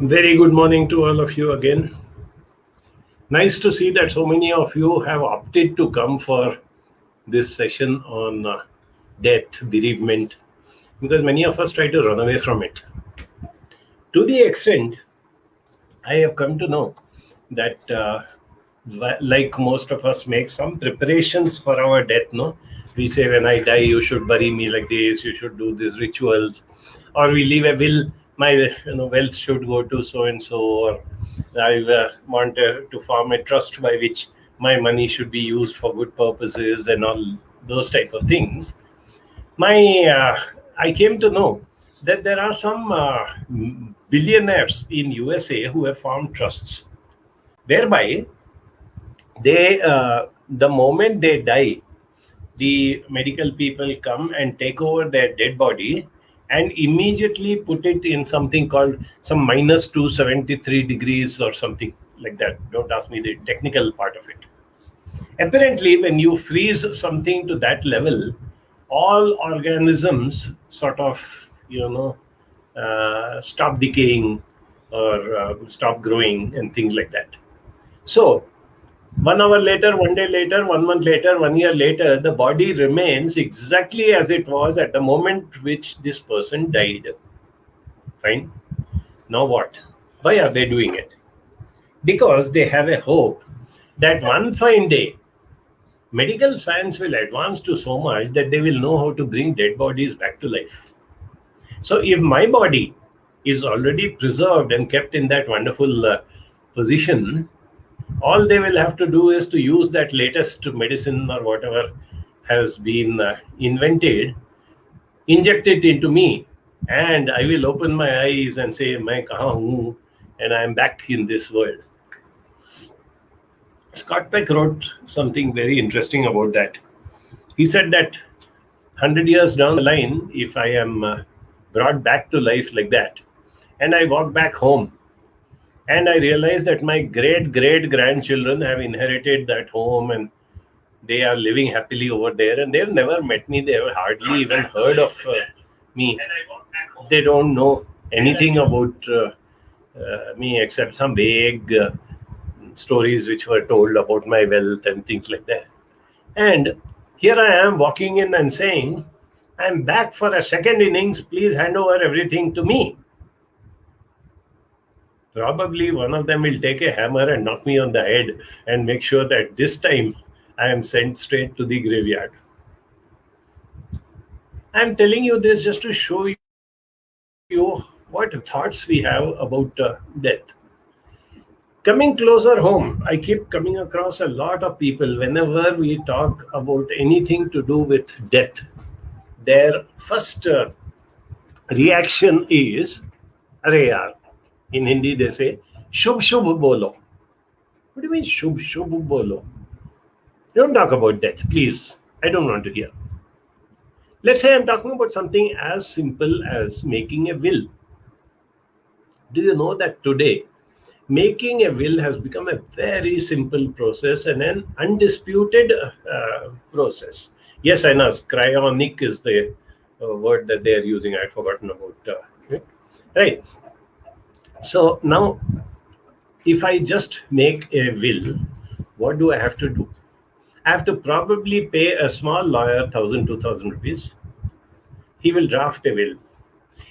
Very good morning to all of you again. Nice to see that so many of you have opted to come for this session on death, bereavement, because many of us try to run away from it. To the extent, I have come to know that, like most of us, make some preparations for our death. No, we say when I die, you should bury me like this. You should do these rituals, or we leave a will. My wealth should go to so and so, or I want to form a trust by which my money should be used for good purposes and all those type of things. My I came to know that there are some billionaires in USA who have formed trusts, whereby the moment they die, the medical people come and take over their dead body and immediately put it in something called some minus 273 degrees or something like that. Don't ask me the technical part of it. Apparently, when you freeze something to that level, all organisms sort of, stop decaying or stop growing and things like that. So 1 hour later, 1 day later, 1 month later, 1 year later, the body remains exactly as it was at the moment which this person died. Fine. Now what? Why are they doing it? Because they have a hope that one fine day, medical science will advance to so much that they will know how to bring dead bodies back to life. So if my body is already preserved and kept in that wonderful position, all they will have to do is to use that latest medicine or whatever has been invented, inject it into me, and I will open my eyes and say main kahan hu, and I am back in this world. Scott Peck wrote something very interesting about that. He said that 100 years down the line, if I am brought back to life like that, and I walk back home, and I realize that my great great grandchildren have inherited that home and they are living happily over there, and they've never met me, they have hardly even heard of me, they don't know anything about me except some vague stories which were told about my wealth and things like that. And here I am walking in and saying, I'm back for a second innings, please hand over everything to me. Probably one of them will take a hammer and knock me on the head and make sure that this time I am sent straight to the graveyard. I'm telling you this just to show you what thoughts we have about death. Coming closer home, I keep coming across a lot of people whenever we talk about anything to do with death. Their first reaction is, Arey yaar. In Hindi, they say, Shubh Shubh Bolo. What do you mean, Shubh Shubh Bolo? Don't talk about death, please. I don't want to hear. Let's say I'm talking about something as simple as making a will. Do you know that today making a will has become a very simple process and an undisputed process? Yes, I know cryonic is the word that they are using. I'd forgotten about it. Right. So now, if I just make a will, what do I have to do? I have to probably pay a small lawyer 1,000, 2,000 rupees. He will draft a will.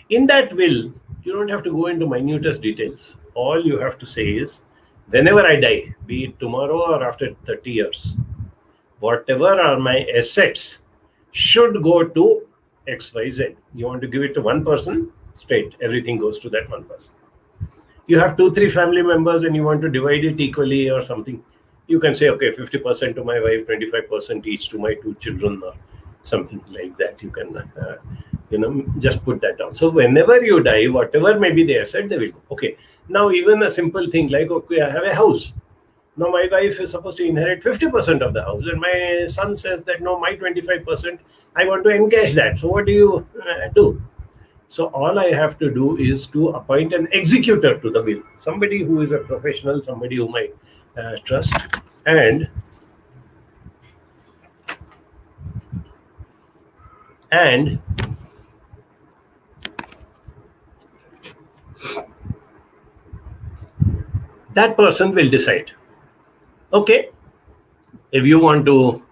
In that will, you don't have to go into minutest details. All you have to say is, whenever I die, be it tomorrow or after 30 years, whatever are my assets should go to XYZ. You want to give it to one person? Straight, everything goes to that one person. You have two, three family members and you want to divide it equally or something, you can say, okay, 50% to my wife, 25% each to my two children, or something like that. You can, just put that down. So whenever you die, whatever may be the asset, they will go. Okay. Now, even a simple thing like, okay, I have a house. Now, my wife is supposed to inherit 50% of the house, and my son says that no, my 25%, I want to encash that. So, what do you do? So all I have to do is to appoint an executor to the will, somebody who is a professional, somebody whom I trust, and and That person will decide, okay, if you want to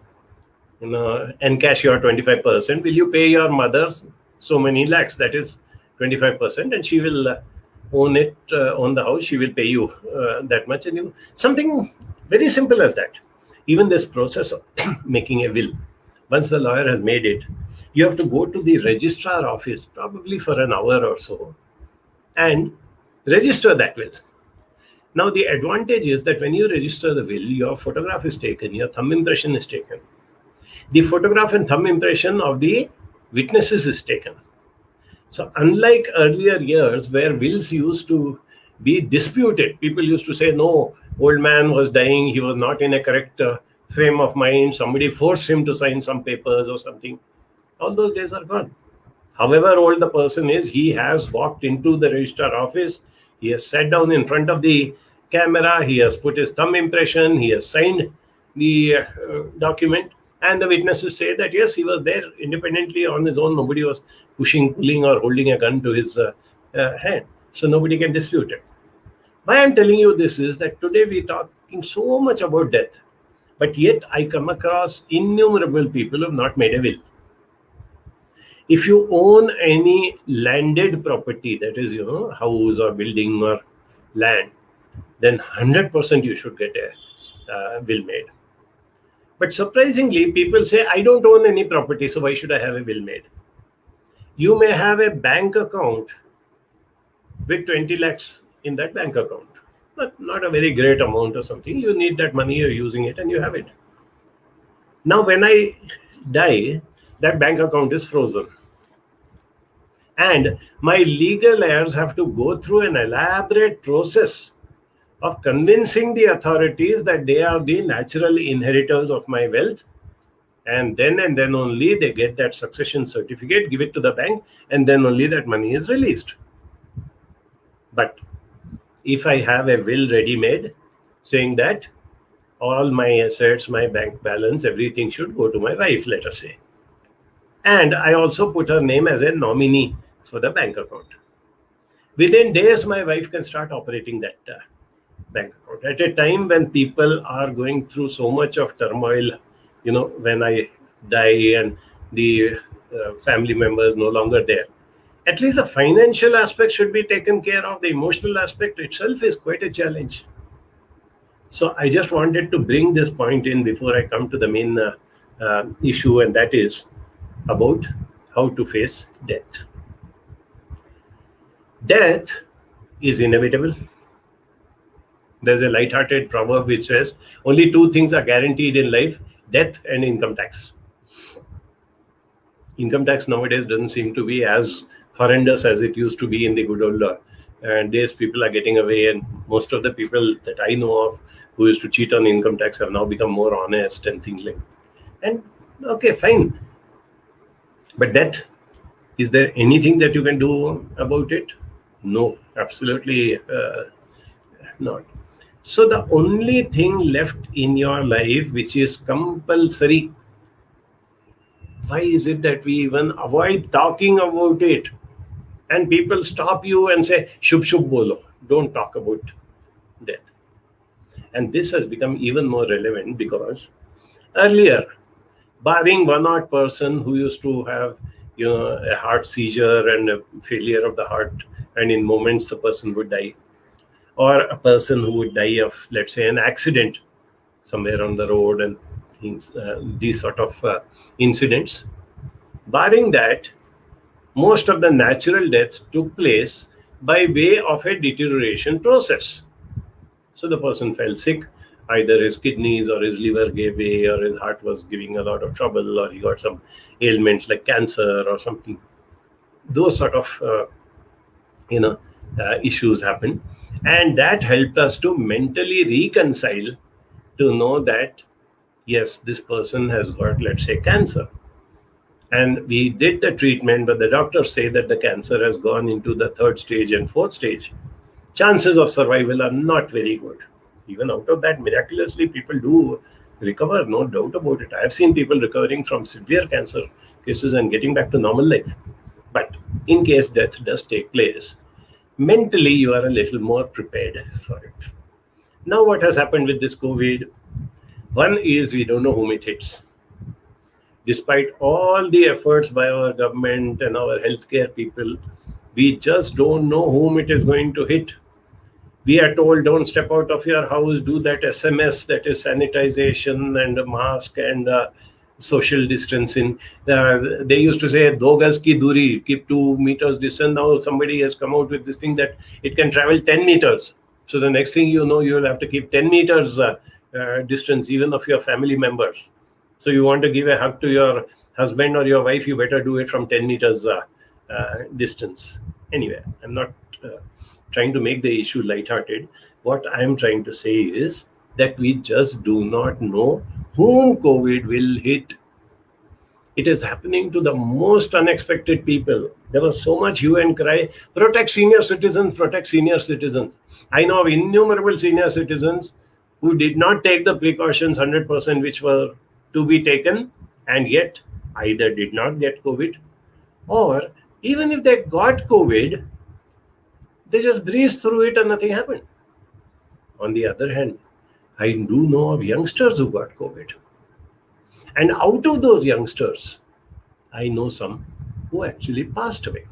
encash your 25%, will you pay your mother so many lakhs, that is 25%, and she will own the house, she will pay you that much, and something very simple as that. Even this process of making a will, once the lawyer has made it, you have to go to the registrar office probably for an hour or so and register that will. Now the advantage is that when you register the will, your photograph is taken, your thumb impression is taken, the photograph and thumb impression of the witnesses is taken. So unlike earlier years where wills used to be disputed, people used to say, no, old man was dying, he was not in a correct frame of mind, somebody forced him to sign some papers or something. All those days are gone. However old the person is, he has walked into the registrar office, he has sat down in front of the camera, he has put his thumb impression, he has signed the document, and the witnesses say that yes, he was there independently on his own, nobody was pushing, pulling, or holding a gun to his hand, so nobody can dispute it. Why I'm telling you this is that today we're talking so much about death, but yet I come across innumerable people who have not made a will. If you own any landed property, that is, house or building or land, then 100% you should get a will made. But surprisingly, people say, I don't own any property, so why should I have a will made? You may have a bank account with 20 lakhs in that bank account, but not a very great amount or something. You need that money, you're using it, and you have it. Now, when I die, that bank account is frozen. And my legal heirs have to go through an elaborate process of convincing the authorities that they are the natural inheritors of my wealth. And then only they get that succession certificate, give it to the bank, and then only that money is released. But if I have a will ready-made saying that all my assets, my bank balance, everything should go to my wife, let us say, and I also put her name as a nominee for the bank account, within days my wife can start operating that bank account. At a time when people are going through so much of turmoil, when I die and the family members no longer there, at least the financial aspect should be taken care of. The emotional aspect itself is quite a challenge. So I just wanted to bring this point in before I come to the main issue, and that is about how to face death. Death is inevitable. There's a light-hearted proverb which says only two things are guaranteed in life: death and income tax. Income tax nowadays doesn't seem to be as horrendous as it used to be in the good old days. People are getting away, and most of the people that I know of who used to cheat on income tax have now become more honest and things like that. And okay, fine. But death, is there anything that you can do about it? No, absolutely not. So the only thing left in your life which is compulsory, why is it that we even avoid talking about it? And people stop you and say, shubh shubh bolo, don't talk about death. And this has become even more relevant because earlier, barring one odd person who used to have a heart seizure and a failure of the heart, and in moments the person would die, or a person who would die of, let's say, an accident somewhere on the road and things, these sort of incidents. Barring that, most of the natural deaths took place by way of a deterioration process. So the person fell sick, either his kidneys or his liver gave way, or his heart was giving a lot of trouble, or he got some ailments like cancer or something. Those sort of issues happened, and that helped us to mentally reconcile to know that yes, this person has got, let's say, cancer, and we did the treatment, but the doctors say that the cancer has gone into the 3rd stage and 4th stage. Chances of survival are not very good. Even out of that, miraculously, people do recover, no doubt about it. I have seen people recovering from severe cancer cases and getting back to normal life. But in case death does take place, mentally you are a little more prepared for it. Now, what has happened with this COVID? One is we don't know whom it hits. Despite all the efforts by our government and our healthcare people, we just don't know whom it is going to hit. We are told don't step out of your house, do that SMS, that is sanitization and a mask and social distancing. They used to say do gaz ki duri, keep 2 meters distance. Now somebody has come out with this thing that it can travel 10 meters. So the next thing you know, you will have to keep 10 meters distance even of your family members. So you want to give a hug to your husband or your wife, you better do it from 10 meters distance. Anyway, I'm not trying to make the issue lighthearted. What I'm trying to say is that we just do not know whom COVID will hit. It is happening to the most unexpected people. There was so much hue and cry, protect senior citizens, protect senior citizens. I know of innumerable senior citizens who did not take the precautions 100% which were to be taken, and yet either did not get COVID, or even if they got COVID, they just breezed through it and nothing happened. On the other hand, I do know of youngsters who got COVID. And out of those youngsters, I know some who actually passed away.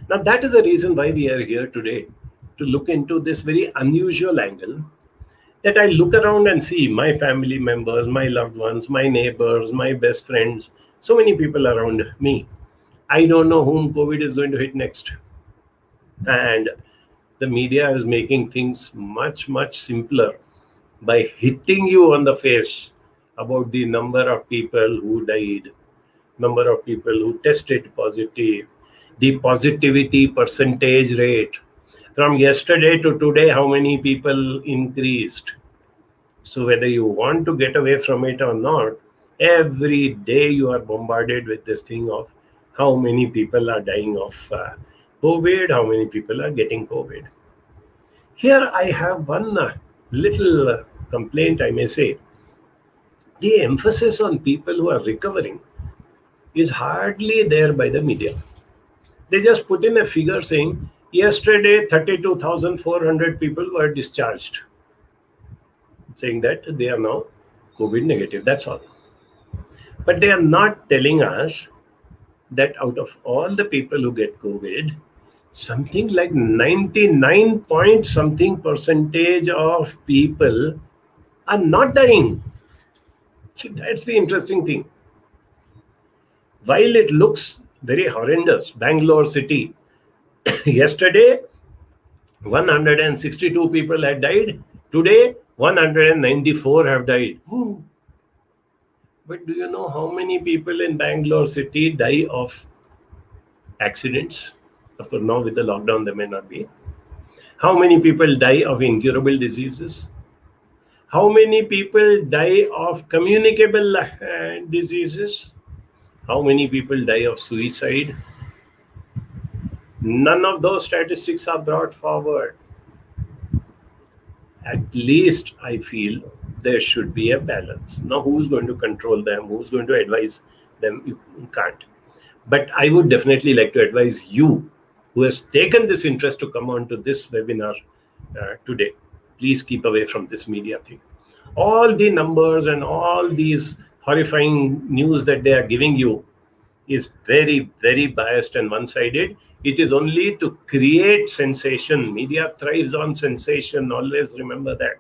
Now, that is the reason why we are here today, to look into this very unusual angle, that I look around and see my family members, my loved ones, my neighbors, my best friends, so many people around me. I don't know whom COVID is going to hit next. And the media is making things much, much simpler by hitting you on the face about the number of people who died, number of people who tested positive, the positivity percentage rate. From yesterday to today, how many people increased? So whether you want to get away from it or not, every day you are bombarded with this thing of how many people are dying of COVID, how many people are getting COVID. Here I have one little complaint, I may say. The emphasis on people who are recovering is hardly there by the media. They just put in a figure saying yesterday 32,400 people were discharged, saying that they are now COVID negative. That's all. But they are not telling us that out of all the people who get COVID, something like 99 point something percentage of people are not dying. See, that's the interesting thing. While it looks very horrendous, Bangalore city, yesterday 162 people had died. Today 194 have died. Ooh. But do you know how many people in Bangalore city die of accidents? Of course, now with the lockdown, there may not be. How many people die of incurable diseases? How many people die of communicable diseases? How many people die of suicide? None of those statistics are brought forward. At least I feel there should be a balance. Now, who's going to control them? Who's going to advise them? You can't. But I would definitely like to advise you, who has taken this interest to come on to this webinar today. Please keep away from this media thing. All the numbers and all these horrifying news that they are giving you is very, very biased and one-sided. It is only to create sensation. Media thrives on sensation. Always remember that.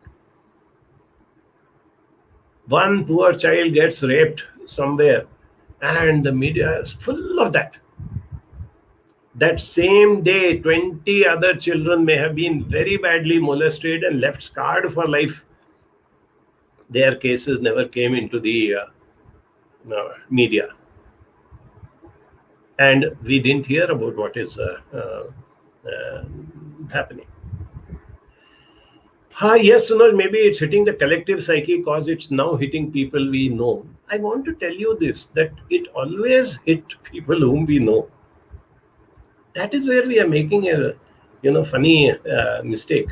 One poor child gets raped somewhere, and the media is full of that. That same day, 20 other children may have been very badly molested and left scarred for life. Their cases never came into the media. And we didn't hear about what is happening. Yes, Sunil, maybe it's hitting the collective psyche because it's now hitting people we know. I want to tell you this, that it always hit people whom we know. That is where we are making a funny mistake.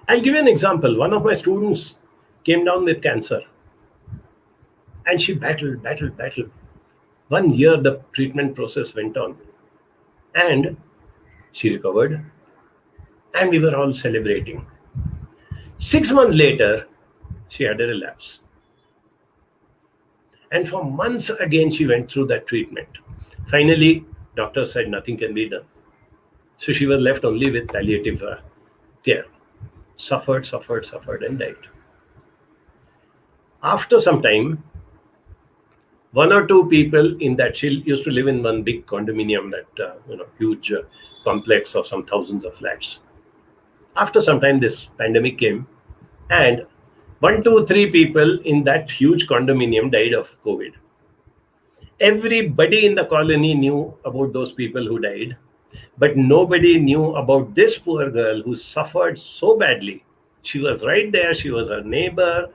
I'll give you an example. One of my students came down with cancer, and she battled. 1 year the treatment process went on, and she recovered, and we were all celebrating. 6 months later, she had a relapse. And for months again, she went through that treatment. Finally, doctor said nothing can be done. So she was left only with palliative care. Suffered, and died. After some time, one or two people in that, she used to live in one big condominium, that huge complex of some thousands of flats. After some time, this pandemic came, and one, two, three people in that huge condominium died of COVID. Everybody in the colony knew about those people who died, but nobody knew about this poor girl who suffered so badly. She was right there, she was her neighbor,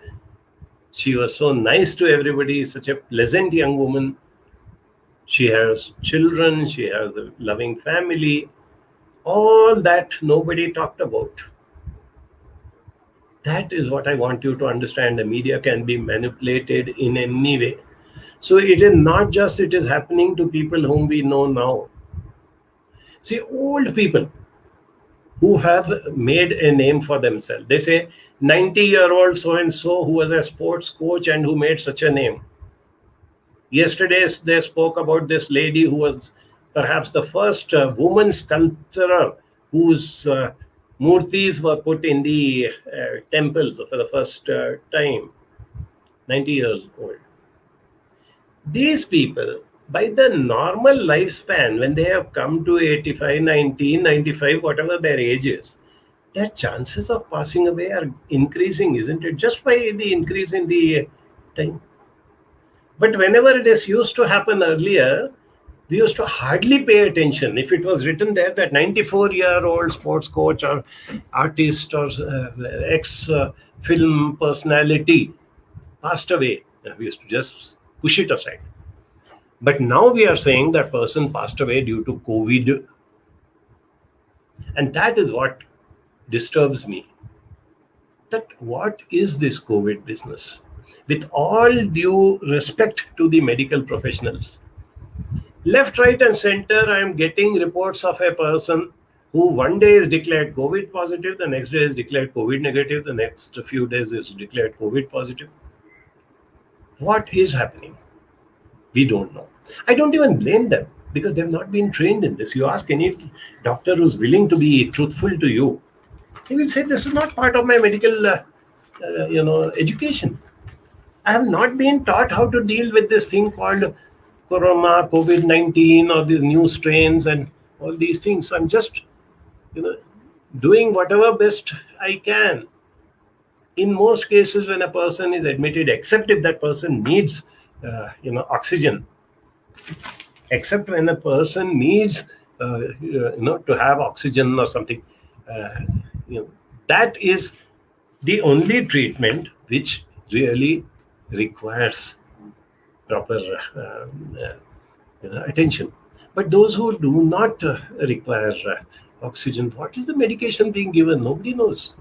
she was so nice to everybody, such a pleasant young woman. She has children, she has a loving family. All that nobody talked about. That is what I want you to understand. The media can be manipulated in any way. So it is not just it is happening to people whom we know now. See, old people who have made a name for themselves. They say 90-year-old so and so who was a sports coach and who made such a name. Yesterday, they spoke about this lady who was perhaps the first woman sculptor whose murtis were put in the temples for the first time. 90 years old. These people, by the normal lifespan, when they have come to 85, 90, 95, whatever their age is, their chances of passing away are increasing, isn't it? Just by the increase in the time. But whenever it is used to happen earlier, we used to hardly pay attention. If it was written there that 94-year-old sports coach or artist or ex-film personality passed away, we used to just push it aside. But now we are saying that person passed away due to COVID. And that is what disturbs me. That what is this COVID business? With all due respect to the medical professionals, left, right, and center, I am getting reports of a person who one day is declared COVID positive, the next day is declared COVID negative, the next few days is declared COVID positive. What is happening? We don't know. I don't even blame them because they've not been trained in this. You ask any doctor who's willing to be truthful to you, he will say this is not part of my medical education. I have not been taught how to deal with this thing called corona, COVID-19, or these new strains and all these things. I'm just doing whatever best I can. In most cases, when a person is admitted, except if that person needs oxygen, except when a person needs to have oxygen or something, that is the only treatment which really requires proper attention. But those who do not require oxygen, what is the medication being given? Nobody knows.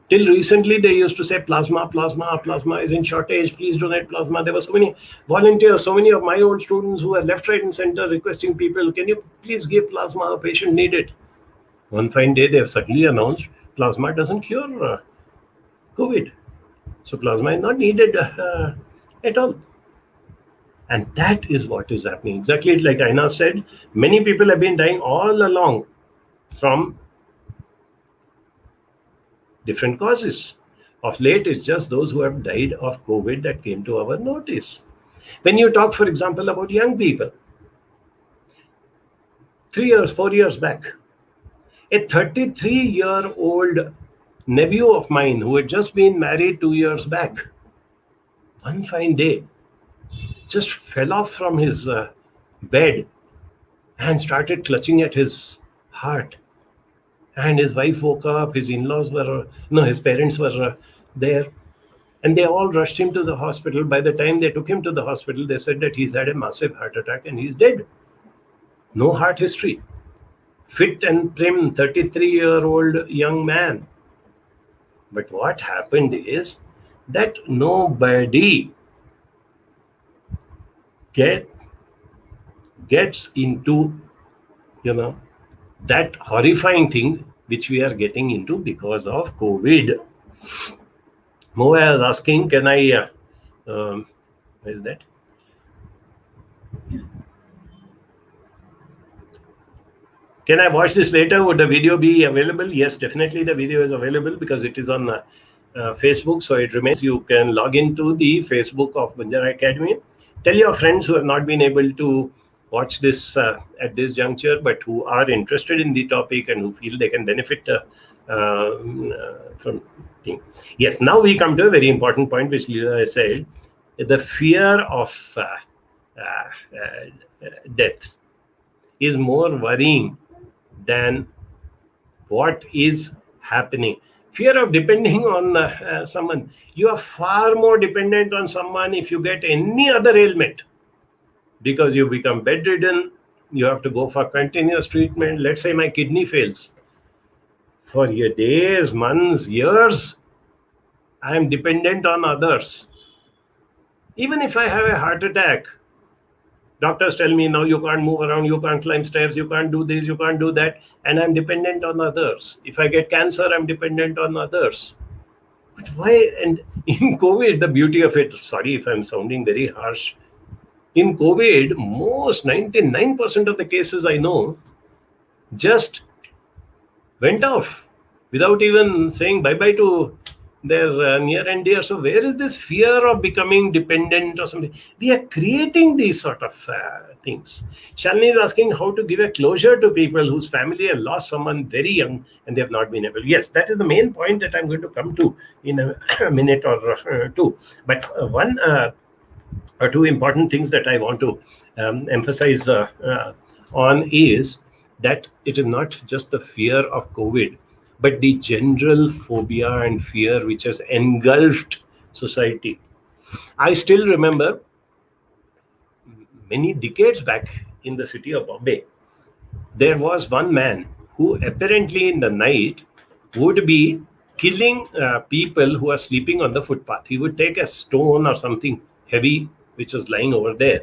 Till recently, they used to say plasma is in shortage, please donate plasma. There were so many volunteers, so many of my old students who were left, right, and center requesting people, can you please give plasma? A patient need it. One fine day, they have suddenly announced plasma doesn't cure COVID. So plasma is not needed at all. And that is what is happening. Exactly like Aina said, many people have been dying all along from different causes. Of late, it's just those who have died of COVID that came to our notice. When you talk, for example, about young people, 3 years, 4 years back, a 33-year-old nephew of mine who had just been married 2 years back, one fine day, just fell off from his bed and started clutching at his heart. And his wife woke up, his in-laws his parents were there. And they all rushed him to the hospital. By the time they took him to the hospital, they said that he's had a massive heart attack and he's dead. No heart history. Fit and prim, 33-year-old young man. But what happened is that nobody gets into, that horrifying thing which we are getting into because of COVID. Moa is asking, can I, where is that? Can I watch this later? Would the video be available? Yes, definitely the video is available because it is on Facebook. So it remains, you can log into the Facebook of Banjara Academy. Tell your friends who have not been able to watch this at this juncture, but who are interested in the topic and who feel they can benefit from thing. Yes, now we come to a very important point, which Leela said, the fear of death is more worrying than what is happening. Fear of depending on someone. You are far more dependent on someone if you get any other ailment, because you become bedridden, you have to go for continuous treatment. Let's say my kidney fails. For your days, months, years, I am dependent on others. Even if I have a heart attack, doctors tell me, now you can't move around, you can't climb stairs, you can't do this, you can't do that, and I'm dependent on others. If I get cancer, I'm dependent on others. But why? And in COVID, the beauty of it, sorry if I'm sounding very harsh, in COVID, most 99% of the cases I know just went off without even saying bye-bye to their near and dear. So where is this fear of becoming dependent or something? We are creating these sort of things. Shalini is asking how to give a closure to people whose family have lost someone very young and they have not been able. Yes, that is the main point that I'm going to come to in a minute or two. But one or two important things that I want to emphasize on is that it is not just the fear of COVID, but the general phobia and fear which has engulfed society. I still remember many decades back in the city of Bombay, there was one man who apparently in the night would be killing people who are sleeping on the footpath. He would take a stone or something heavy which was lying over there,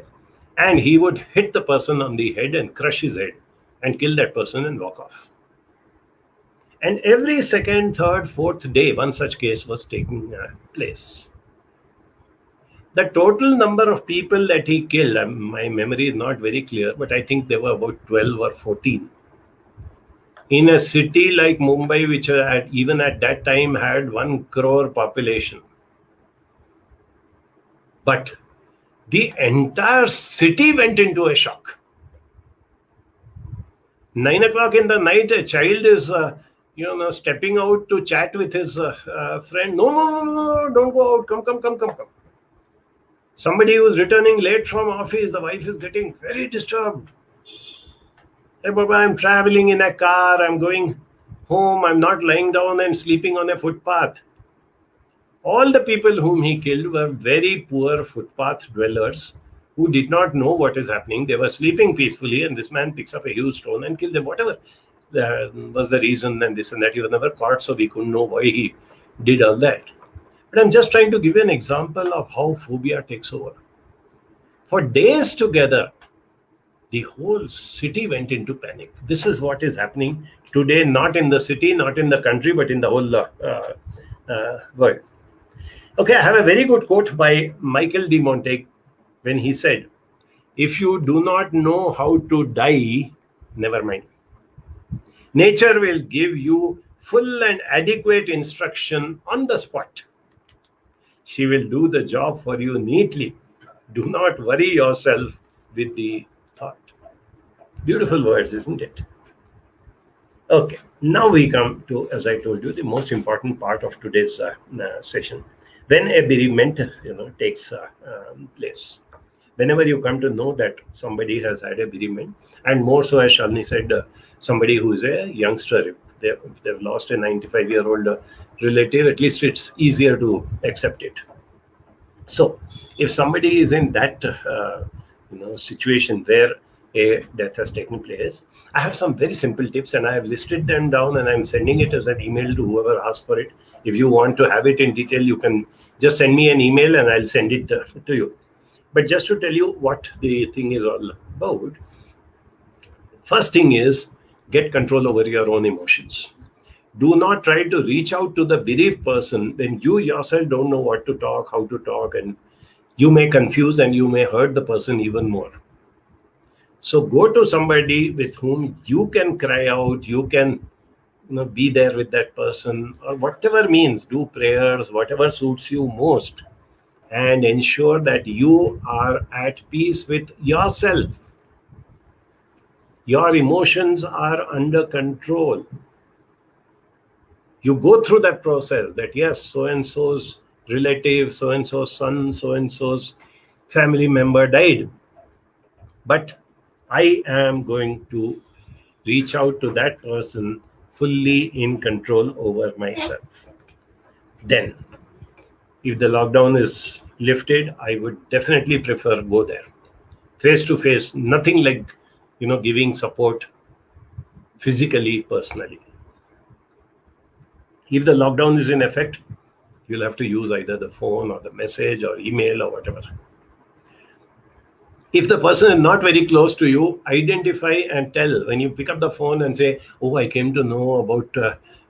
and he would hit the person on the head and crush his head and kill that person and walk off. And every second, third, fourth day, one such case was taking place. The total number of people that he killed, my memory is not very clear, but I think there were about 12 or 14. In a city like Mumbai, which even at that time had 1 crore population. But the entire city went into a shock. 9 o'clock in the night, a child is stepping out to chat with his friend. No, don't go out. Come. Somebody who's returning late from office, the wife is getting very disturbed. Hey, Baba, I'm traveling in a car. I'm going home. I'm not lying down and sleeping on a footpath. All the people whom he killed were very poor footpath dwellers who did not know what is happening. They were sleeping peacefully, and this man picks up a huge stone and kills them. Whatever was the reason, and this and that, he was never caught, so we couldn't know why he did all that. But I'm just trying to give you an example of how phobia takes over. For days together, the whole city went into panic. This is what is happening today, not in the city, not in the country, but in the whole world. Okay, I have a very good quote by Michael de Montaigne when he said, if you do not know how to die, never mind. Nature will give you full and adequate instruction on the spot. She will do the job for you neatly. Do not worry yourself with the thought. Beautiful words, isn't it? Okay, now we come to, as I told you, the most important part of today's session. When a bereavement takes place. Whenever you come to know that somebody has had a bereavement, and more so, as Shalini said, somebody who is a youngster, if they've lost a 95-year-old relative, at least it's easier to accept it. So if somebody is in that situation where a death has taken place, I have some very simple tips, and I have listed them down, and I'm sending it as an email to whoever asked for it. If you want to have it in detail, you can just send me an email and I'll send it to you. But just to tell you what the thing is all about, first thing is get control over your own emotions. Do not try to reach out to the bereaved person when you yourself don't know what to talk, how to talk, and you may confuse and you may hurt the person even more. So go to somebody with whom you can cry out, you can be there with that person, or whatever means, do prayers, whatever suits you most, and ensure that you are at peace with yourself. Your emotions are under control. You go through that process that yes, so and so's relative, so and so's son, so and so's family member died, but I am going to reach out to that person fully in control over myself. Then, if the lockdown is lifted, I would definitely prefer go there face to face. Nothing like giving support physically, personally. If the lockdown is in effect, you'll have to use either the phone or the message or email or whatever. If the person is not very close to you, identify and tell. When you pick up the phone and say, oh, I came to know about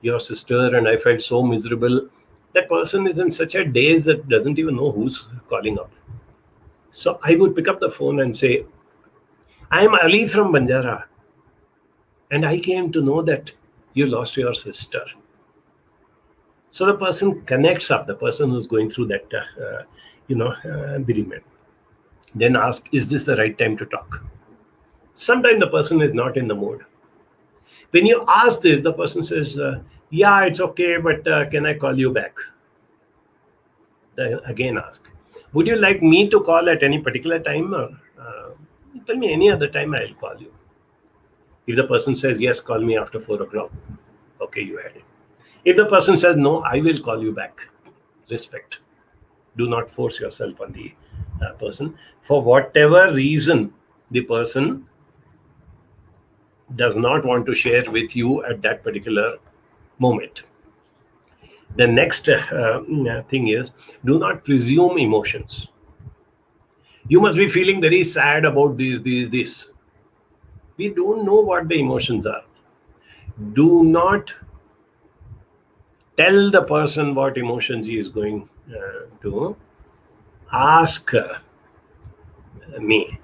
your sister and I felt so miserable, that person is in such a daze that doesn't even know who's calling up. So I would pick up the phone and say, I'm Ali from Banjara, and I came to know that you lost your sister. So the person connects up, the person who's going through that, bereavement. Then ask, is this the right time to talk? Sometimes the person is not in the mood. When you ask this, the person says, yeah, it's okay, but can I call you back? Then again ask, would you like me to call at any particular time? Or tell me any other time, I'll call you. If the person says, yes, call me after 4 o'clock, okay, you had it. If the person says, no, I will call you back, respect. Do not force yourself on the person. For whatever reason, the person does not want to share with you at that particular moment. The next thing is, do not presume emotions. You must be feeling very sad about this. We don't know what the emotions are. Do not tell the person what emotions he is going to. Ask me,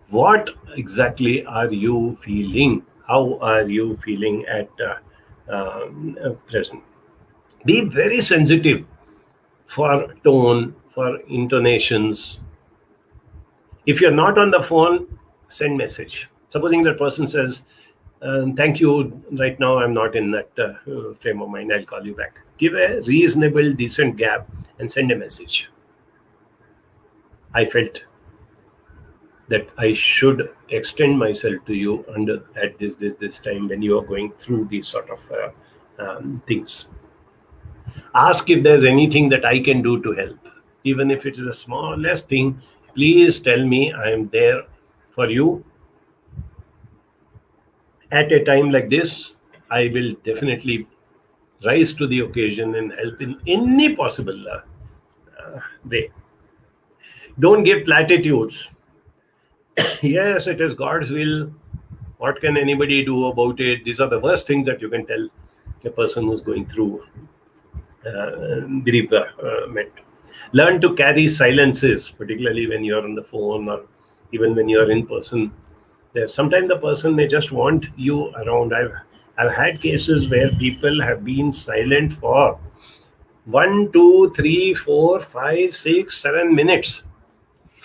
what exactly are you feeling? How are you feeling at present? Be very sensitive for tone, for intonations. If you're not on the phone, send message. Supposing that person says, thank you, right now I'm not in that frame of mind, I'll call you back. Give a reasonable, decent gap and send a message. I felt that I should extend myself to you at this time when you are going through these sort of things. Ask if there's anything that I can do to help. Even if it is the smallest thing, please tell me, I am there for you. At a time like this, I will definitely rise to the occasion and help in any possible way. Don't give platitudes. Yes, it is God's will. What can anybody do about it? These are the worst things that you can tell a person who's going through bereavement. Learn to carry silences, particularly when you're on the phone or even when you're in person. Sometimes the person may just want you around. I've had cases where people have been silent for 1, 2, 3, 4, 5, 6, 7 minutes,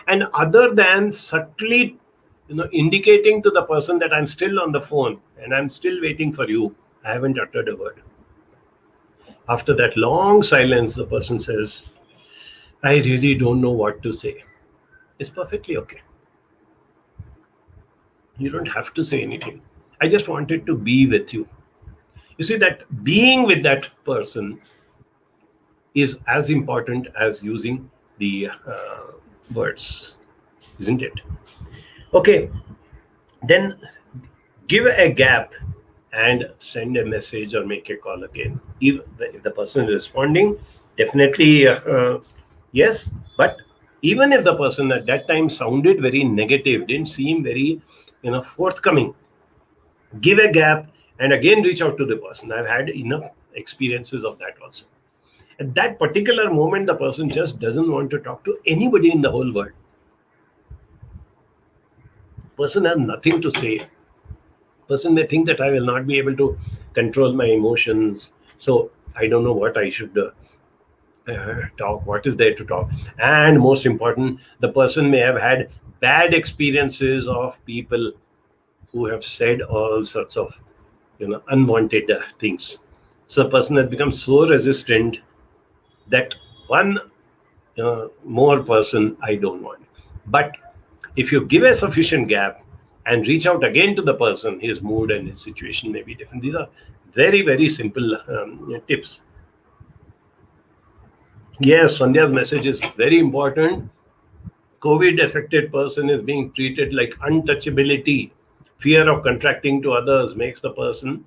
and other than subtly indicating to the person that I'm still on the phone and I'm still waiting for you, I haven't uttered a word. After that long silence, the person says, I really don't know what to say. It's perfectly okay. You don't have to say anything. I just wanted to be with you. You see, that being with that person is as important as using the words, isn't it? Okay, then give a gap and send a message or make a call again. If the person is responding, definitely yes. But even if the person at that time sounded very negative, didn't seem very forthcoming, give a gap and again reach out to the person. I've had enough experiences of that also. At that particular moment, the person just doesn't want to talk to anybody in the whole world. Person has nothing to say. Person may think that I will not be able to control my emotions, so I don't know what I should talk, what is there to talk. And most important, the person may have had bad experiences of people who have said all sorts of unwanted things. So the person has become so resistant that one more person I don't want. But if you give a sufficient gap and reach out again to the person, his mood and his situation may be different. These are very, very simple tips. Yes, Sandhya's message is very important. COVID affected person is being treated like untouchability. Fear of contracting to others makes the person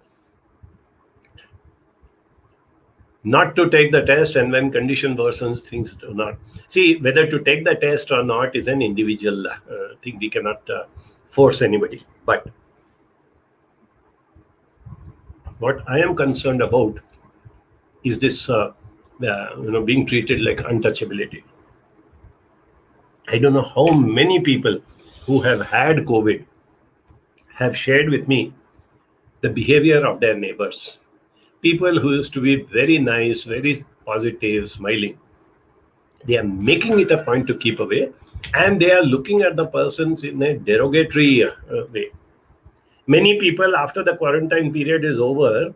not to take the test, and when condition worsens, things do not. See, whether to take the test or not is an individual thing. We cannot force anybody. But what I am concerned about is this, being treated like untouchability. I don't know how many people who have had COVID have shared with me the behavior of their neighbors. People who used to be very nice, very positive, smiling, they are making it a point to keep away, and they are looking at the persons in a derogatory way. Many people, after the quarantine period is over,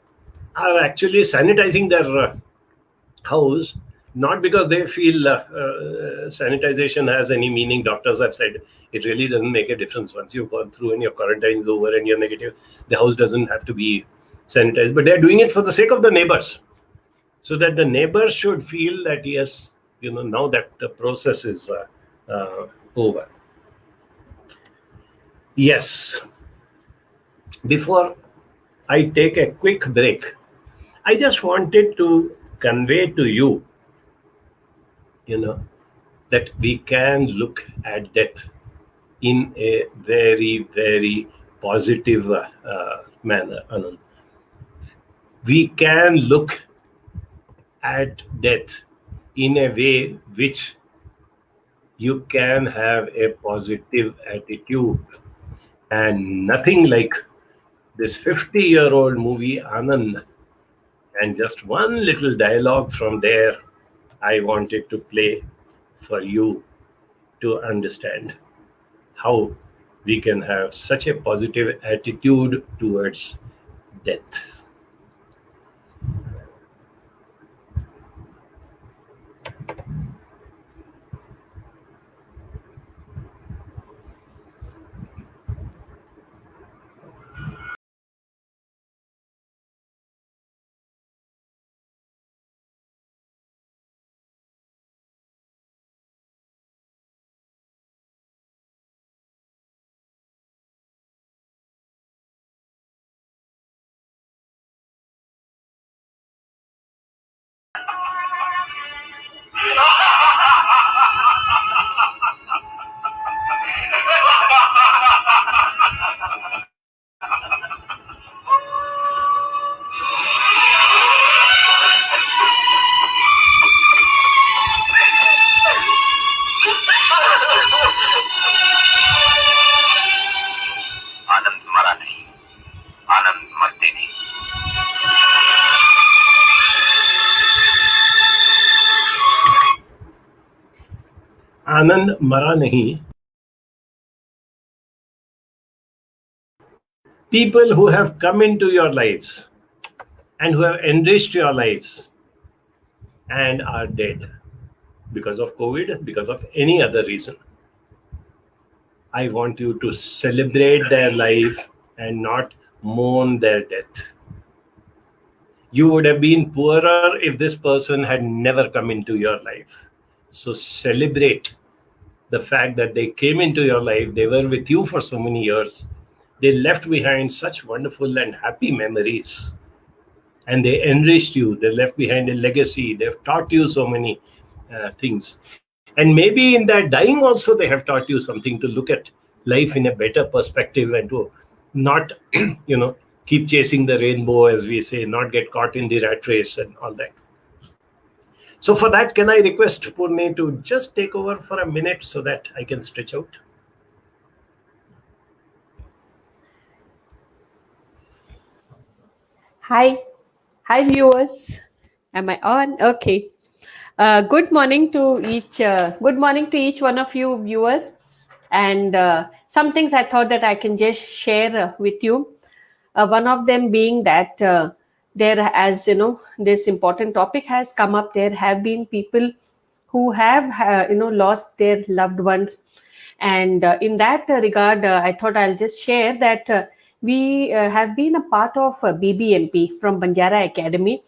are actually sanitizing their house, not because they feel sanitization has any meaning. Doctors have said it really doesn't make a difference. Once you've gone through and your quarantine is over and you're negative, the house doesn't have to be sanitized. But they're doing it for the sake of the neighbors, so that the neighbors should feel that yes, now that the process is over. Yes. Before I take a quick break, I just wanted to convey to you, that we can look at death in a very, very positive manner. Anand. We can look at death in a way which you can have a positive attitude, and nothing like this 50-year-old movie Anand, and just one little dialogue from there I wanted to play for you to understand how we can have such a positive attitude towards death. आनंद मरा नहीं, आनंद मरते नहीं। आनंद मरा नहीं. People who have come into your lives and who have enriched your lives and are dead because of COVID, because of any other reason. I want you to celebrate their life and not mourn their death. You would have been poorer if this person had never come into your life. So celebrate the fact that they came into your life, they were with you for so many years, they left behind such wonderful and happy memories, and they enriched you, they left behind a legacy, they've taught you so many things. And maybe in that dying also, they have taught you something to look at life in a better perspective and to not, keep chasing the rainbow, as we say, not get caught in the rat race and all that. So for that, can I request Purni to just take over for a minute so that I can stretch out? Hi, hi viewers. Am I on? Okay. Good morning to each. Good morning to each one of you viewers. And some things I thought that I can just share with you. One of them being that there, as you know, this important topic has come up. There have been people who have, lost their loved ones, and in that regard, I thought I'll just share that we have been a part of BBMP from Banjara Academy,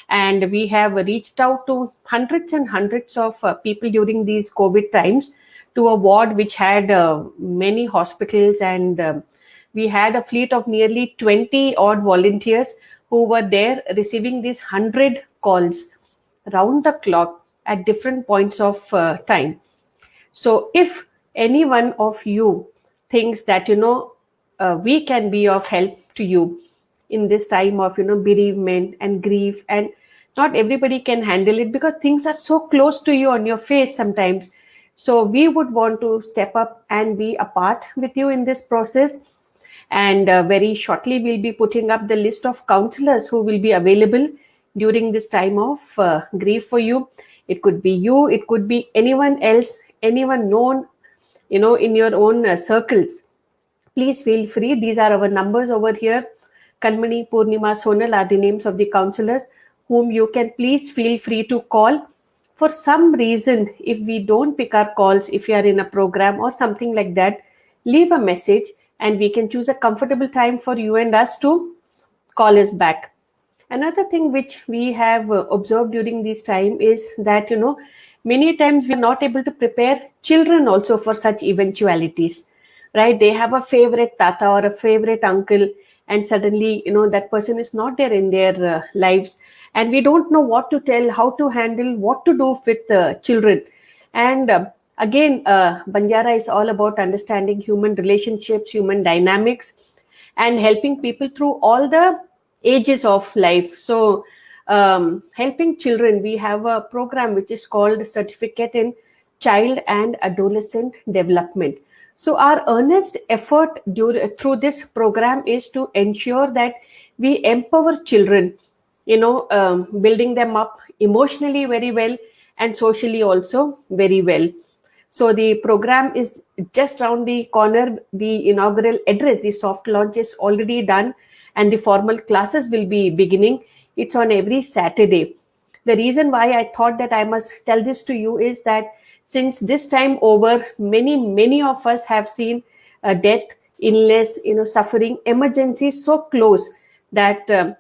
and we have reached out to hundreds and hundreds of people during these COVID times to a ward which had many hospitals, and we had a fleet of nearly 20 odd volunteers who were there receiving these 100 calls round the clock at different points of time. So if any one of you thinks that we can be of help to you in this time of bereavement and grief, and not everybody can handle it because things are so close to you on your face sometimes, so we would want to step up and be a part with you in this process. And very shortly we'll be putting up the list of counselors who will be available during this time of grief for you. It could be you, it could be anyone else, anyone known in your own circles. Please feel free. These are our numbers over here. Kanmani, Purnima, Sonal are the names of the counselors whom you can please feel free to call. For some reason, if we don't pick our calls, if you are in a program or something like that, leave a message and we can choose a comfortable time for you and us to call us back. Another thing which we have observed during this time is that many times we are not able to prepare children also for such eventualities, right? They have a favorite tata or a favorite uncle, and suddenly that person is not there in their lives, and we don't know what to tell, how to handle, what to do with children. And again, Banjara is all about understanding human relationships, human dynamics, and helping people through all the ages of life. So helping children, we have a program which is called Certificate in Child and Adolescent Development. So our earnest effort through this program is to ensure that we empower children, building them up emotionally very well and socially also very well. So the program is just around the corner. The inaugural address, the soft launch is already done, and the formal classes will be beginning. It's on every Saturday. The reason why I thought that I must tell this to you is that since this time over, many of us have seen death, illness, suffering, emergencies so close that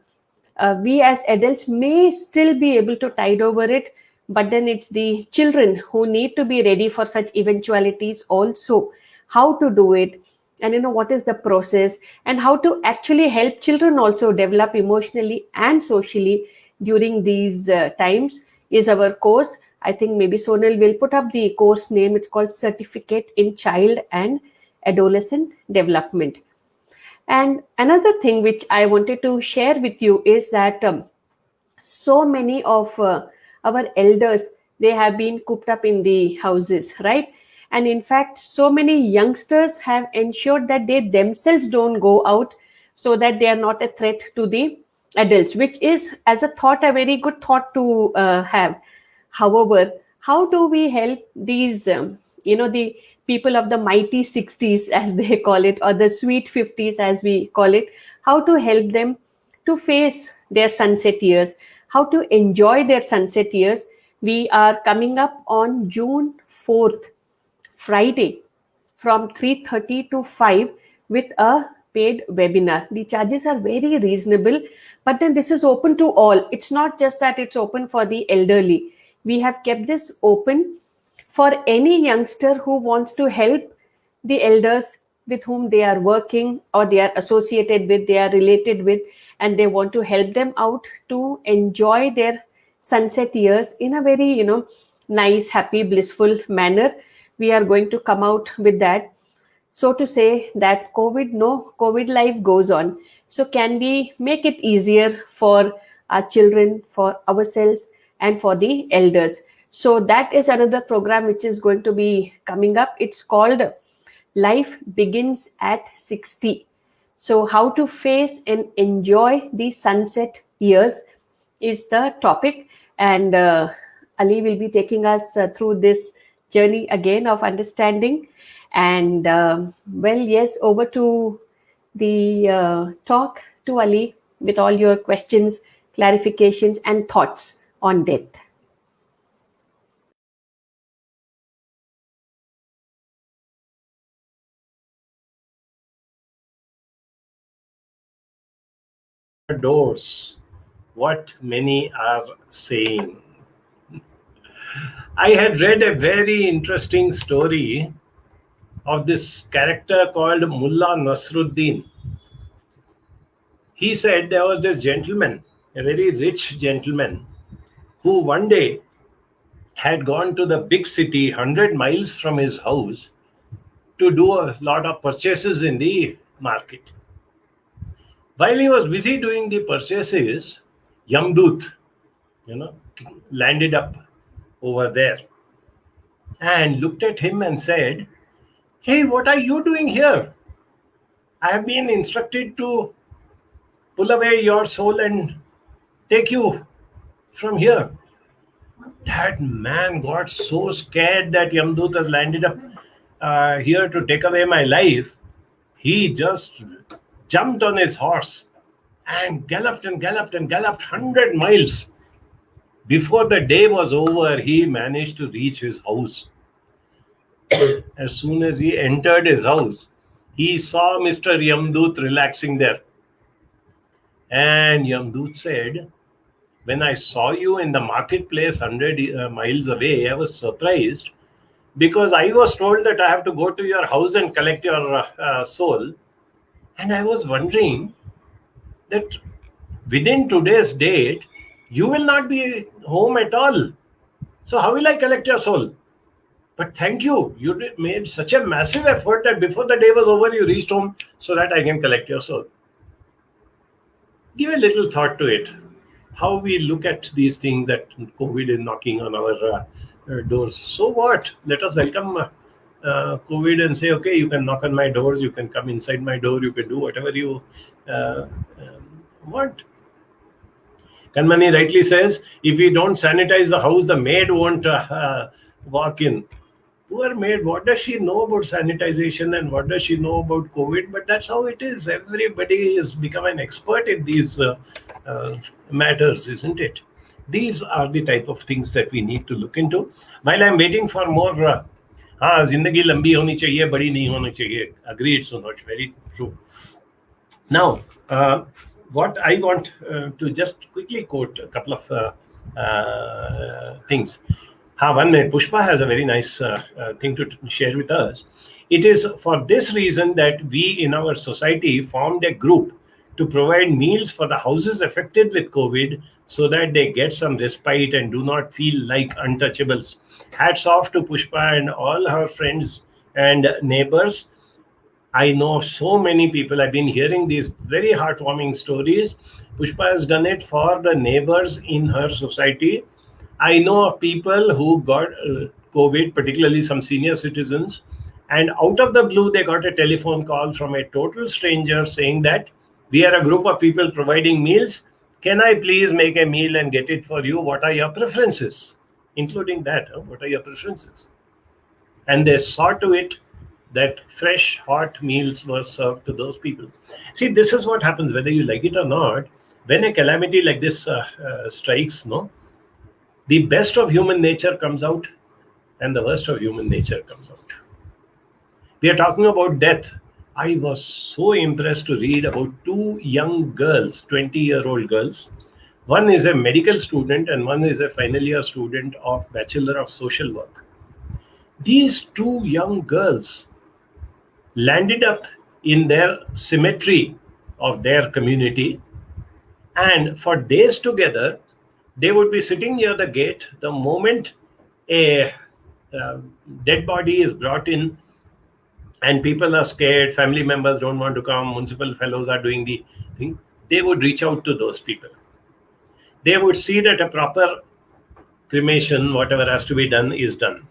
we as adults may still be able to tide over it, but then it's the children who need to be ready for such eventualities also. How to do it, and what is the process, and how to actually help children also develop emotionally and socially during these times is our course. I think maybe Sonal will put up the course name. It's called Certificate in Child and Adolescent Development. And another thing which I wanted to share with you is that so many of our elders, they have been cooped up in the houses, right? And in fact, so many youngsters have ensured that they themselves don't go out, so that they are not a threat to the adults, which is, as a thought, a very good thought to have. However, how do we help these the people of the mighty 60s, as they call it, or the sweet 50s, as we call it? How to help them to face their sunset years, how to enjoy their sunset years? We are coming up on June 4th, Friday, from 3:30 to 5 with a paid webinar. The charges are very reasonable, but then this is open to all. It's not just that it's open for the elderly. We have kept this open for any youngster who wants to help the elders with whom they are working, or they are associated with, they are related with, and they want to help them out to enjoy their sunset years in a very nice, happy, blissful manner. We are going to come out with that. so to say that COVID life goes on. So can we make it easier for our children, for ourselves, and for the elders? So that is another program which is going to be coming up. It's called Life Begins at 60. So how to face and enjoy the sunset years is the topic, and Ali will be taking us through this journey again of understanding. And well, yes, over to the talk to Ali with all your questions, clarifications, and thoughts on death. Doors, what many are saying. I had read a very interesting story of this character called Mullah Nasruddin. He said there was this gentleman, a very rich gentleman, who one day had gone to the big city 100 miles from his house to do a lot of purchases in the market. While he was busy doing the purchases, Yamdut, you know, landed up over there and looked at him and said, "Hey, what are you doing here? I have been instructed to pull away your soul and take you from here." That man got so scared that Yamdut has landed up here to take away my life. He just jumped on his horse and galloped and galloped and galloped 100 miles. Before the day was over, he managed to reach his house. As soon as he entered his house, he saw Mr. Yamdut relaxing there. And Yamdut said, "When I saw you in the marketplace 100 miles away, I was surprised because I was told that I have to go to your house and collect your soul. And I was wondering that within today's date, you will not be home at all. So how will I collect your soul? But thank you. You made such a massive effort that before the day was over, you reached home so that I can collect your soul." Give a little thought to it. How we look at these things, that COVID is knocking on our doors. So what? Let us welcome COVID and say, okay, you can knock on my doors, you can come inside my door, you can do whatever you want. Kanmani rightly says, if we don't sanitize the house, the maid won't walk in. Poor maid, what does she know about sanitization and what does she know about COVID? But that's how it is. Everybody has become an expert in these matters, isn't it? These are the type of things that we need to look into. While I'm waiting for more, हाँ जिंदगी लंबी होनी चाहिए, बड़ी नहीं होनी चाहिए. Agreed, Sunoj, very true. Now, what I want to just quickly quote a couple of things. One minute. Pushpa has a very nice thing to share with us. It is for this reason that we in our society formed a group to provide meals for the houses affected with COVID so that they get some respite and do not feel like untouchables. Hats off to Pushpa and all her friends and neighbors. I know so many people. I've been hearing these very heartwarming stories. Pushpa has done it for the neighbors in her society. I know of people who got COVID, particularly some senior citizens, and out of the blue, they got a telephone call from a total stranger saying that we are a group of people providing meals. Can I please make a meal and get it for you? What are your preferences? Including that, what are your preferences? And they saw to it that fresh, hot meals were served to those people. See, this is what happens, whether you like it or not. When a calamity like this strikes, the best of human nature comes out and the worst of human nature comes out. We are talking about death. I was so impressed to read about two young girls, 20-year-old girls. One is a medical student and one is a final year student of Bachelor of Social Work. These two young girls landed up in their cemetery of their community, and for days together, they would be sitting near the gate. The moment a dead body is brought in, and people are scared, family members don't want to come, municipal fellows are doing the thing, they would reach out to those people. They would see that a proper cremation, whatever has to be done, is done.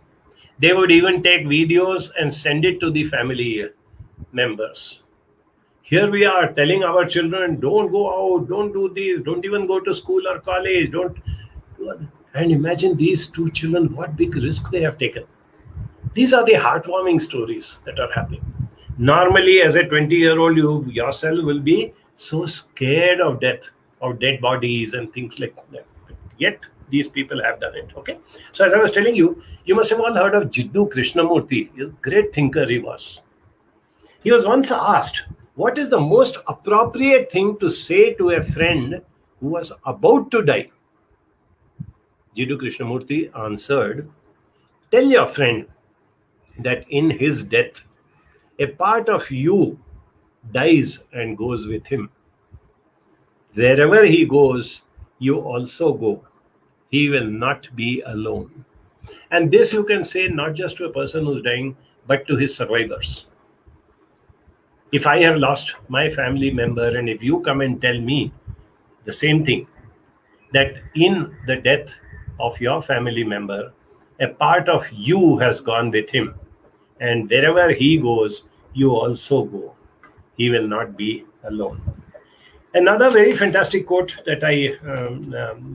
They would even take videos and send it to the family members. Here we are telling our children, don't go out, don't do this, don't even go to school or college, don't. And imagine these two children, what big risk they have taken. These are the heartwarming stories that are happening. Normally, as a 20-year-old, you yourself will be so scared of death, of dead bodies and things like that. Yet, these people have done it. Okay. So, as I was telling you, you must have all heard of Jiddu Krishnamurti, a great thinker he was. He was once asked, what is the most appropriate thing to say to a friend who was about to die? Jiddu Krishnamurti answered, tell your friend that in his death, a part of you dies and goes with him. Wherever he goes, you also go. He will not be alone. And this you can say not just to a person who's dying, but to his survivors. If I have lost my family member, and if you come and tell me the same thing, that in the death of your family member, a part of you has gone with him, and wherever he goes, you also go. He will not be alone. Another very fantastic quote that I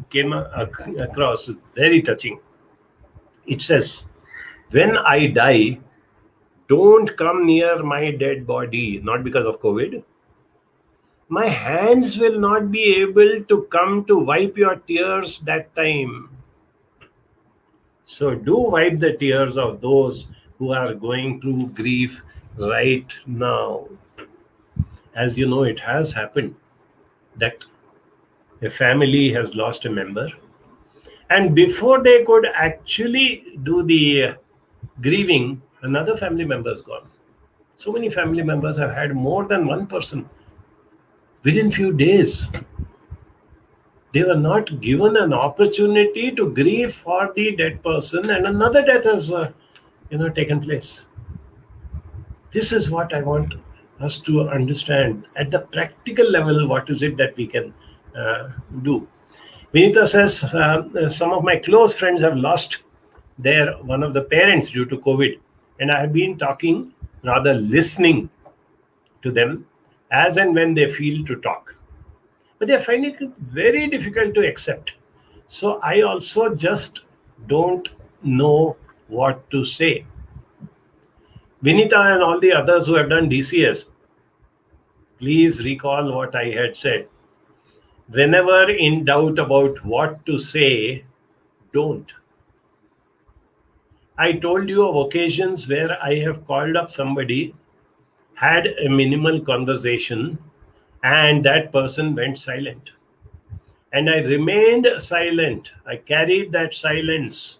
came across, very touching. It says, when I die, don't come near my dead body, not because of COVID. My hands will not be able to come to wipe your tears that time. So do wipe the tears of those who are going through grief right now. As you know, it has happened that a family has lost a member, and before they could actually do the grieving, another family member is gone. So many family members have had more than one person within few days. They were not given an opportunity to grieve for the dead person, and another death has taken place. This is what I want us to understand at the practical level. What is it that we can do? Vinita says, some of my close friends have lost one of the parents due to COVID, and I have been talking, rather listening to them as and when they feel to talk. But they are finding it very difficult to accept. So I also just don't know what to say. Vinita and all the others who have done DCS, please recall what I had said. Whenever in doubt about what to say, don't. I told you of occasions where I have called up somebody, had a minimal conversation, and that person went silent. And I remained silent. I carried that silence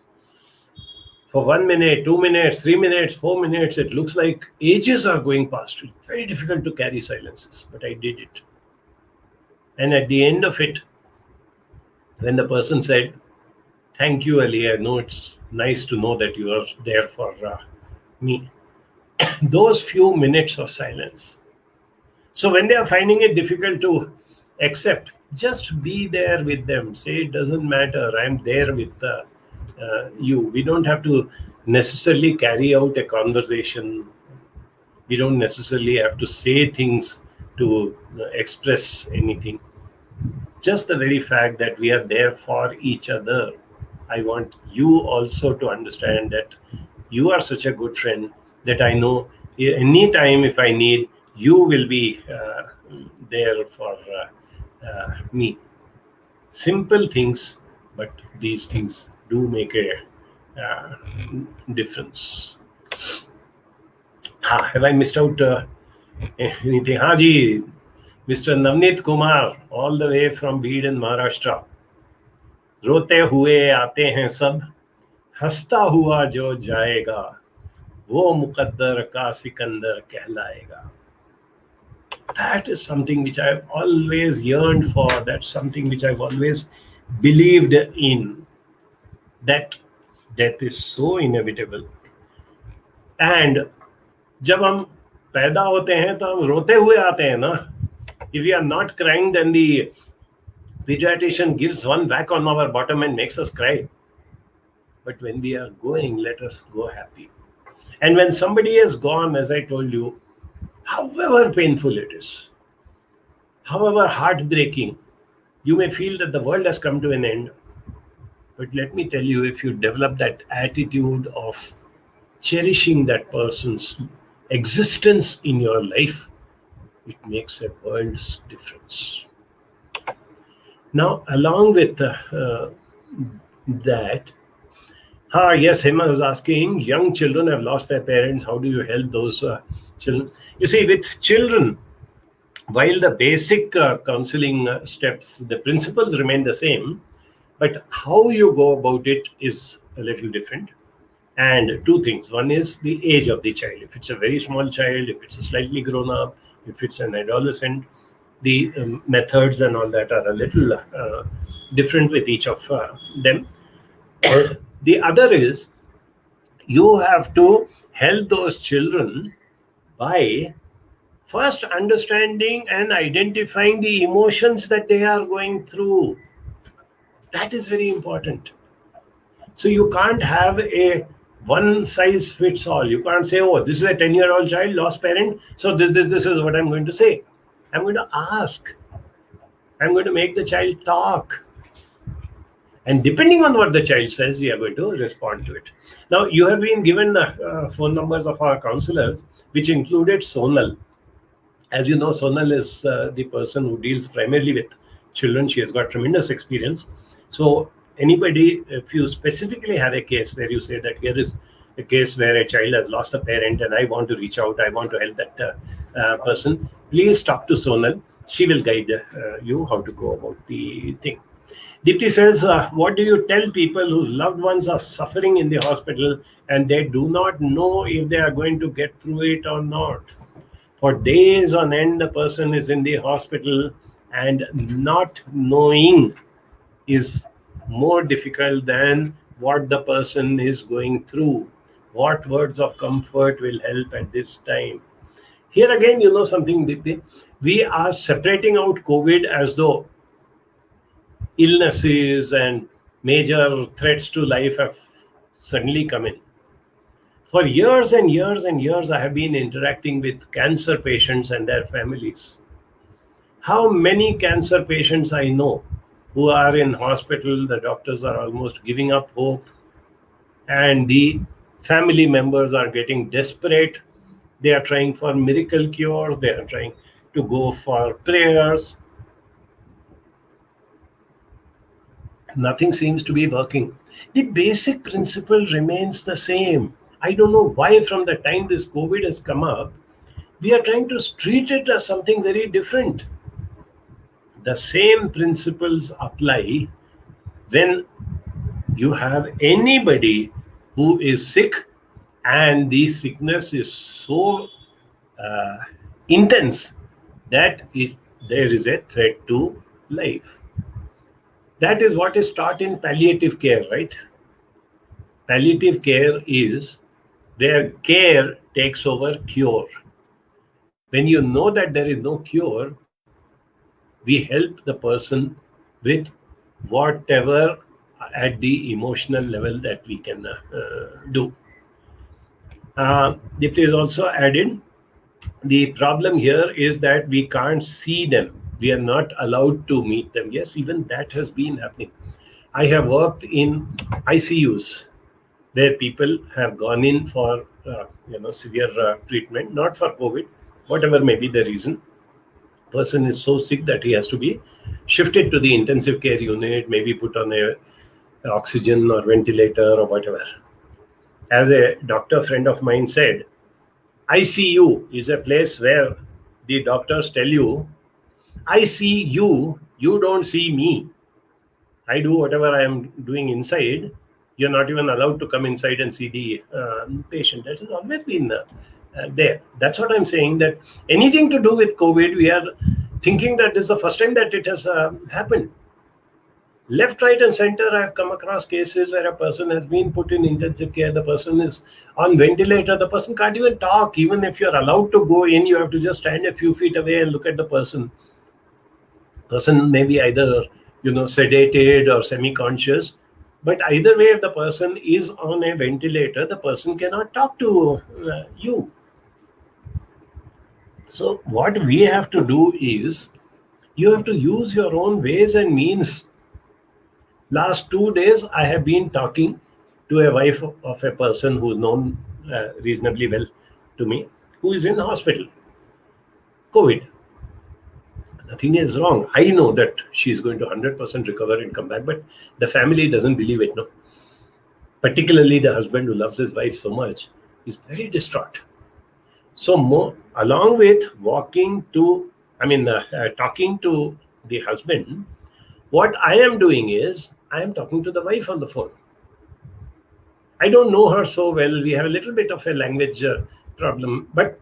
for 1 minute, 2 minutes, 3 minutes, 4 minutes. It looks like ages are going past. It's very difficult to carry silences, but I did it. And at the end of it, when the person said, thank you, Ali, I know it's nice to know that you are there for me. Those few minutes of silence. So when they are finding it difficult to accept, just be there with them. Say, it doesn't matter, I'm there with you. We don't have to necessarily carry out a conversation. We don't necessarily have to say things to express anything. Just the very fact that we are there for each other. I want you also to understand that you are such a good friend that I know anytime if I need, you will be there for me. Simple things, but these things do make a difference. Have I missed out anything? Haji, Mr. Navneet Kumar, all the way from Bid in Maharashtra. रोते हुए आते हैं सब, हंसता हुआ जो जाएगा, वो मुकद्दर का सिकंदर कहलाएगा. That is something which I've always yearned for. That's something which I've always believed in. That death is so inevitable. And जब हम पैदा होते हैं तो हम रोते हुए आते हैं ना. If we are not crying, then the pediatrician gives one whack on our bottom and makes us cry. But when we are going, let us go happy. And when somebody has gone, as I told you, however painful it is, however heartbreaking, you may feel that the world has come to an end. But let me tell you, if you develop that attitude of cherishing that person's existence in your life, it makes a world's difference. Now, along with that, yes, Hema was asking, young children have lost their parents. How do you help those children? You see, with children, while the basic counseling steps, the principles remain the same, but how you go about it is a little different. And two things. One is the age of the child. If it's a very small child, if it's a slightly grown up, if it's an adolescent, the methods and all that are a little different with each of them. The other is you have to help those children by first understanding and identifying the emotions that they are going through. That is very important. So you can't have a one size fits all. You can't say, oh, this is a 10-year-old child, lost parent, so this is what I'm going to say. I'm going to ask. I'm going to make the child talk. And depending on what the child says, we are going to respond to it. Now, you have been given the phone numbers of our counselors, which included Sonal. As you know, Sonal is the person who deals primarily with children. She has got tremendous experience. So anybody, if you specifically have a case where you say that here is a case where a child has lost a parent and I want to reach out, I want to help that person, please talk to Sonal. She will guide you how to go about the thing. Dipti says, what do you tell people whose loved ones are suffering in the hospital and they do not know if they are going to get through it or not? For days on end, the person is in the hospital and not knowing is more difficult than what the person is going through. What words of comfort will help at this time? Here again, you know something, Dipti? We are separating out COVID as though illnesses and major threats to life have suddenly come in. For years and years and years, I have been interacting with cancer patients and their families. How many cancer patients I know who are in hospital, the doctors are almost giving up hope, and the family members are getting desperate. They are trying for miracle cures, they are trying to go for prayers. Nothing seems to be working. The basic principle remains the same. I don't know why from the time this COVID has come up, we are trying to treat it as something very different. The same principles apply when you have anybody who is sick and the sickness is so intense that there is a threat to life. That is what is taught in palliative care, right? Palliative care is where care takes over cure. When you know that there is no cure, we help the person with whatever at the emotional level that we can do. It is also added, the problem here is that we can't see them. We are not allowed to meet them. Yes, even that has been happening. I have worked in ICUs where people have gone in for severe treatment, not for COVID, whatever may be the reason. Person is so sick that he has to be shifted to the intensive care unit, maybe put on a oxygen or ventilator or whatever. As a doctor friend of mine said, ICU is a place where the doctors tell you, I see you, you don't see me. I do whatever I am doing inside. You're not even allowed to come inside and see the patient. That has always been there. That's what I'm saying, that anything to do with COVID, we are thinking that this is the first time that it has happened. Left, right, and center, I've come across cases where a person has been put in intensive care, the person is on ventilator, the person can't even talk. Even if you're allowed to go in, you have to just stand a few feet away and look at the person. Person may be either sedated or semi-conscious, but either way, if the person is on a ventilator, the person cannot talk to you. So what we have to do is, you have to use your own ways and means. Last 2 days, I have been talking to a wife of a person who's known reasonably well to me, who is in the hospital. COVID. Nothing is wrong. I know that she's going to 100% recover and come back, but the family doesn't believe it. No. Particularly the husband, who loves his wife so much, is very distraught. So along with talking to the husband, what I am doing is, I am talking to the wife on the phone. I don't know her so well. We have a little bit of a language problem, but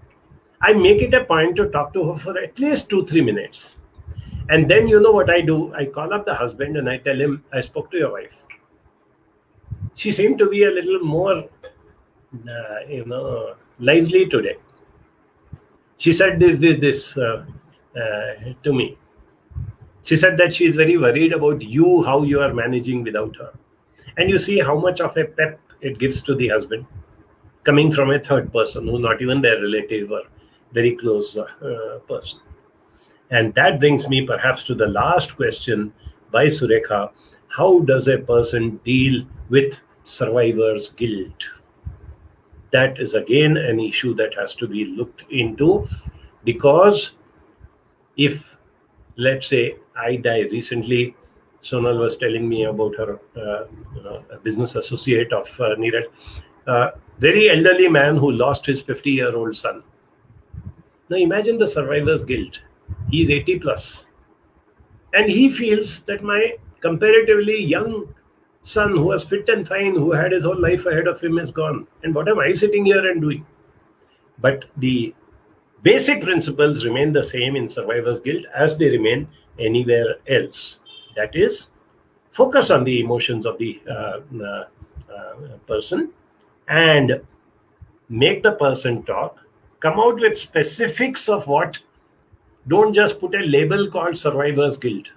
I make it a point to talk to her for at least 2-3 minutes. And then you know what I do? I call up the husband and I tell him, I spoke to your wife. She seemed to be a little more, lively today. She said this to me. She said that she is very worried about you, how you are managing without her. And you see how much of a pep it gives to the husband, coming from a third person who's not even their relative or very close person. And that brings me perhaps to the last question by Surekha. How does a person deal with survivor's guilt? That is again an issue that has to be looked into, because if, let's say, I die recently, Sonal was telling me about her, a business associate of Neeraj, very elderly man who lost his 50-year-old son. Now imagine the survivor's guilt. He is 80 plus. And he feels that my comparatively young son, who was fit and fine, who had his whole life ahead of him, is gone. And what am I sitting here and doing? But the basic principles remain the same in survivor's guilt as they remain anywhere else. That is, focus on the emotions of the person and make the person talk. Come out with specifics of what. Don't just put a label called survivor's guilt.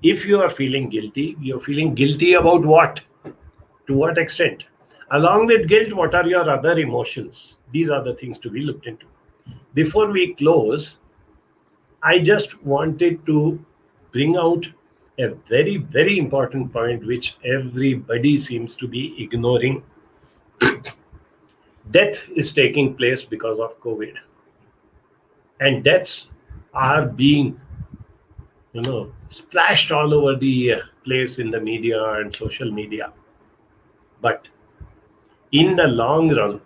If you are feeling guilty, you're feeling guilty about what? To what extent? Along with guilt, what are your other emotions? These are the things to be looked into. Before we close, I just wanted to bring out a very, very important point which everybody seems to be ignoring. Death is taking place because of COVID. And deaths are being, splashed all over the place in the media and social media. But in the long run,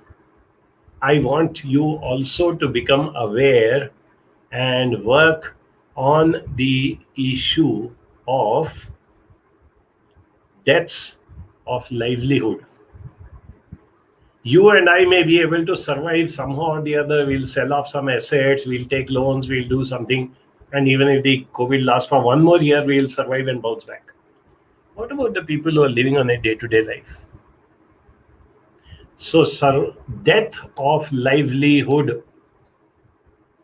I want you also to become aware and work on the issue of deaths of livelihood. You and I may be able to survive somehow or the other. We'll sell off some assets, we'll take loans, we'll do something. And even if the COVID lasts for one more year, we'll survive and bounce back. What about the people who are living on a day-to-day life? So, death of livelihood,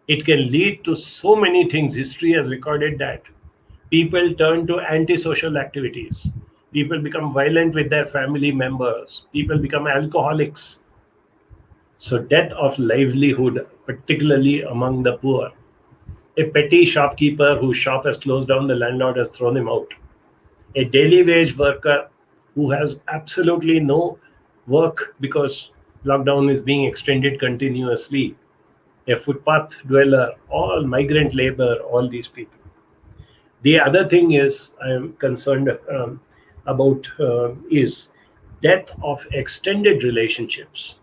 it can lead to so many things. History has recorded that. People turn to antisocial activities. People become violent with their family members. People become alcoholics. So death of livelihood, particularly among the poor. A petty shopkeeper whose shop has closed down, the landlord has thrown him out. A daily wage worker who has absolutely no work because lockdown is being extended continuously. A footpath dweller, all migrant labor, all these people. The other thing is I am concerned about is death of extended relationships.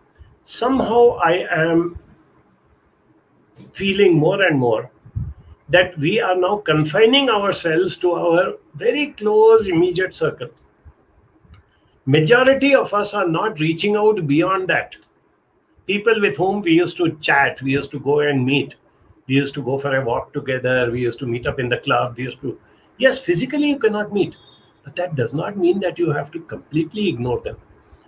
Somehow I am feeling more and more that we are now confining ourselves to our very close immediate circle. Majority of us are not reaching out beyond that. People with whom we used to chat, we used to go and meet, we used to go for a walk together, we used to meet up in the club, we used to Yes, physically you cannot meet, but that does not mean that you have to completely ignore them.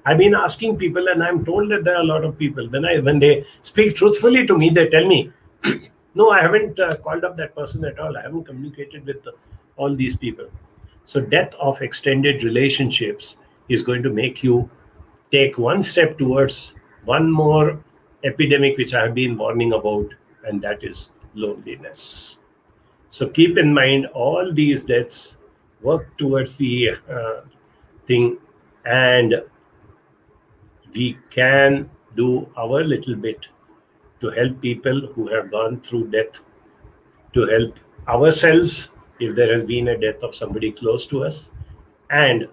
I've been asking people, and I'm told that there are a lot of people. When they speak truthfully to me, they tell me, "No, I haven't called up that person at all. I haven't communicated with all these people." So, death of extended relationships is going to make you take one step towards one more epidemic which I have been warning about, and that is loneliness. So keep in mind all these deaths, work towards the thing, and we can do our little bit to help people who have gone through death, to help ourselves if there has been a death of somebody close to us, and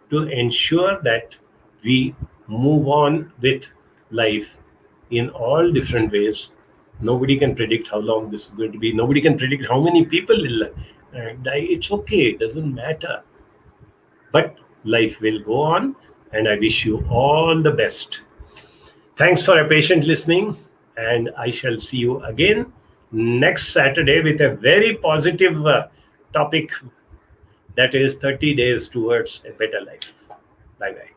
to ensure that we move on with life in all different ways. Nobody can predict how long this is going to be. Nobody can predict how many people will die. It's okay, it doesn't matter. But life will go on, and I wish you all the best. Thanks for a patient listening, and I shall see you again next Saturday with a very positive topic, that is 30 days towards a better life. Bye bye.